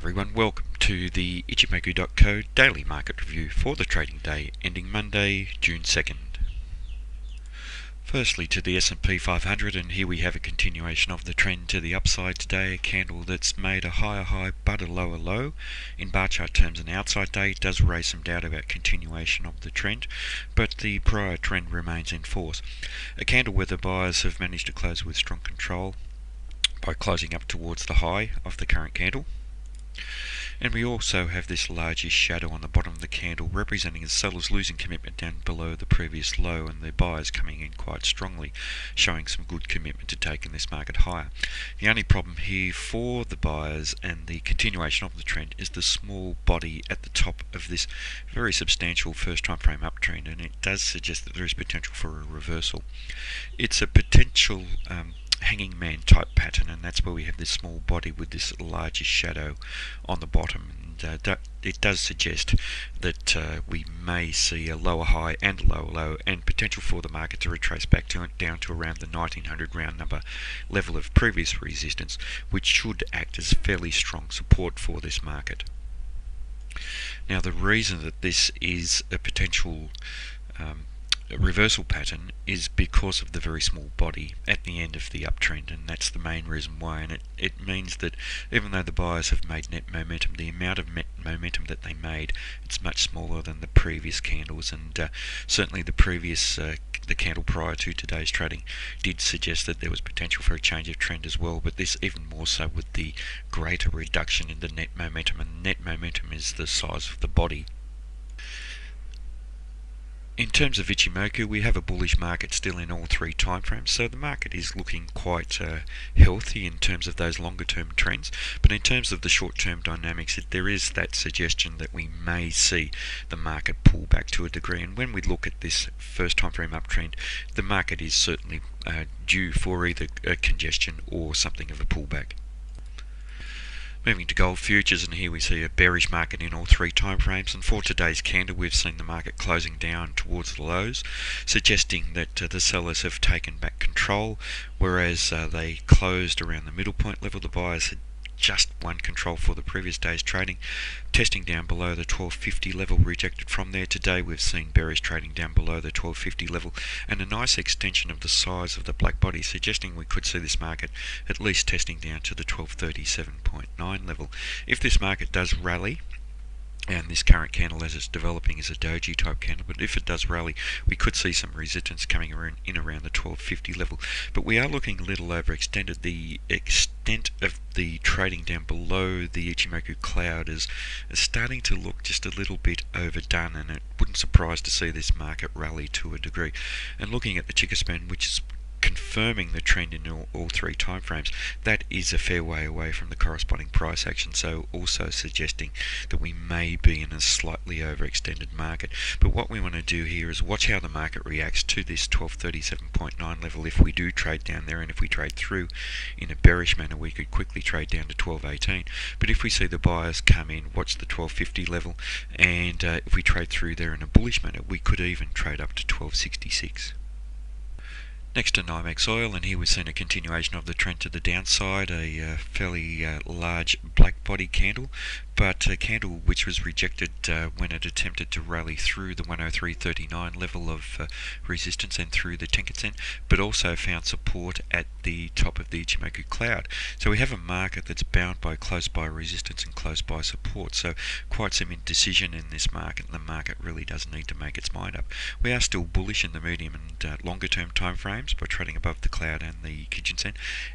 everyone, welcome to the Ichimoku.co daily market review for the trading day ending Monday, June 2nd. Firstly to the S&P 500, and here we have a continuation of the trend to the upside today, a candle that's made a higher high but a lower low. In bar chart terms, an outside day does raise some doubt about continuation of the trend, but the prior trend remains in force. A candle where the buyers have managed to close with strong control by closing up towards the high of the current candle. And we also have this largish shadow on the bottom of the candle representing the sellers losing commitment down below the previous low and the buyers coming in quite strongly, showing some good commitment to taking this market higher. The only problem here for the buyers and the continuation of the trend is the small body at the top of this very substantial first time frame uptrend, and it does suggest that there is potential for a reversal. It's a potential hanging man type pattern, and that's where we have this small body with this largest shadow on the bottom, and it does suggest that we may see a lower high and a lower low, and potential for the market to retrace back down to around the 1900 round number level of previous resistance, which should act as fairly strong support for this market. Now, the reason that this is a potential reversal pattern is because of the very small body at the end of the uptrend, and that's the main reason why. And it means that even though the buyers have made net momentum, the amount of momentum that they made, it's much smaller than the previous candles, and certainly the previous the candle prior to today's trading did suggest that there was potential for a change of trend as well, but this even more so with the greater reduction in the net momentum, and net momentum is the size of the body. In terms of Ichimoku, we have a bullish market still in all three timeframes, so the market is looking quite healthy in terms of those longer term trends, but in terms of the short term dynamics, there is that suggestion that we may see the market pull back to a degree. And when we look at this first time frame uptrend, the market is certainly due for either a congestion or something of a pullback. Moving to gold futures, and here we see a bearish market in all three timeframes, and for today's candle we've seen the market closing down towards the lows, suggesting that the sellers have taken back control, whereas they closed around the middle point level. The buyers had just won control for the previous day's trading, testing down below the 1250 level, rejected from there. Today we've seen bearish trading down below the 1250 level, and a nice extension of the size of the black body, suggesting we could see this market at least testing down to the 1237.9 level. If this market does rally, and this current candle as it's developing is a doji type candle, but if it does rally, we could see some resistance coming around the 1250 level. But we are looking a little overextended. The extent of the trading down below the Ichimoku cloud is starting to look just a little bit overdone, and it wouldn't surprise to see this market rally to a degree. And looking at the Chica span, which is confirming the trend in all three timeframes, that is a fair way away from the corresponding price action, so also suggesting that we may be in a slightly overextended market. But what we want to do here is watch how the market reacts to this 1237.9 level. If we do trade down there, and if we trade through in a bearish manner, we could quickly trade down to 1218. But if we see the buyers come in, watch the 1250 level, and if we trade through there in a bullish manner, we could even trade up to 1266. Next to NYMEX oil, and here we've seen a continuation of the trend to the downside, a fairly large black body candle, but a candle which was rejected when it attempted to rally through the 103.39 level of resistance and through the Tenkan-sen, but also found support at the top of the Ichimoku cloud. So we have a market that's bound by close by resistance and close by support, so quite some indecision in this market, and the market really does need to make its mind up. We are still bullish in the medium and longer term time frames by trading above the cloud and the Kijun-sen,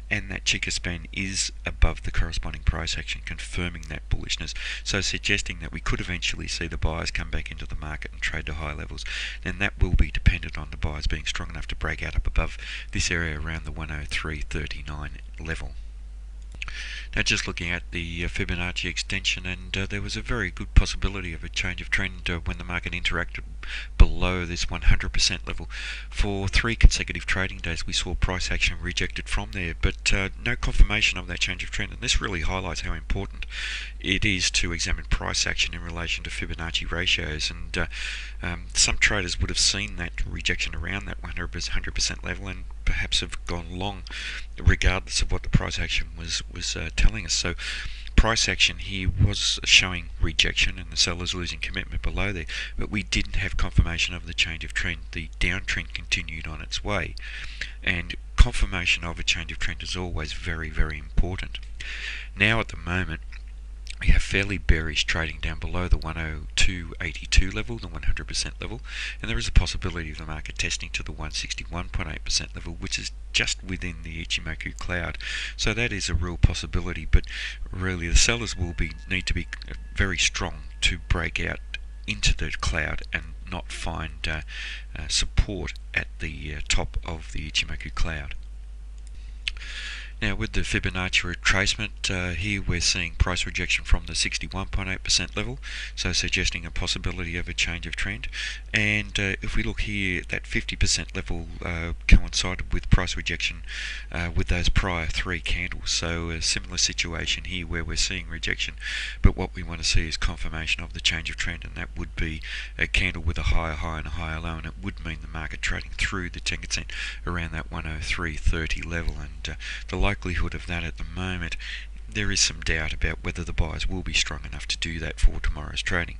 and that Chica span is above the corresponding price action, confirming that bullishness, so suggesting that we could eventually see the buyers come back into the market and trade to high levels. And that will be dependent on the buyers being strong enough to break out up above this area around the 103.39 level. Now, just looking at the Fibonacci extension, and there was a very good possibility of a change of trend when the market interacted below this 100% level. For 3 consecutive trading days we saw price action rejected from there, but no confirmation of that change of trend, and this really highlights how important it is to examine price action in relation to Fibonacci ratios. And some traders would have seen that rejection around that 100% level and perhaps have gone long regardless of what the price action was telling us. So price action here was showing rejection and the sellers losing commitment below there, but we didn't have confirmation of the change of trend. The downtrend continued on its way, and confirmation of a change of trend is always very, very important. Now at the moment we have fairly bearish trading down below the 102.82 level, the 100% level, and there is a possibility of the market testing to the 161.8% level, which is just within the Ichimoku cloud. So that is a real possibility, but really the sellers will need to be very strong to break out into the cloud and not find support at the top of the Ichimoku cloud. Now with the Fibonacci retracement, here we're seeing price rejection from the 61.8% level, so suggesting a possibility of a change of trend. And if we look here, that 50% level coincided with price rejection with those prior three candles. So a similar situation here where we're seeing rejection, but what we want to see is confirmation of the change of trend, and that would be a candle with a higher high and a higher low, and it would mean the market trading through the Tenkan-sen around that 103.30 level. And the likelihood of that at the moment, there is some doubt about whether the buyers will be strong enough to do that for tomorrow's trading.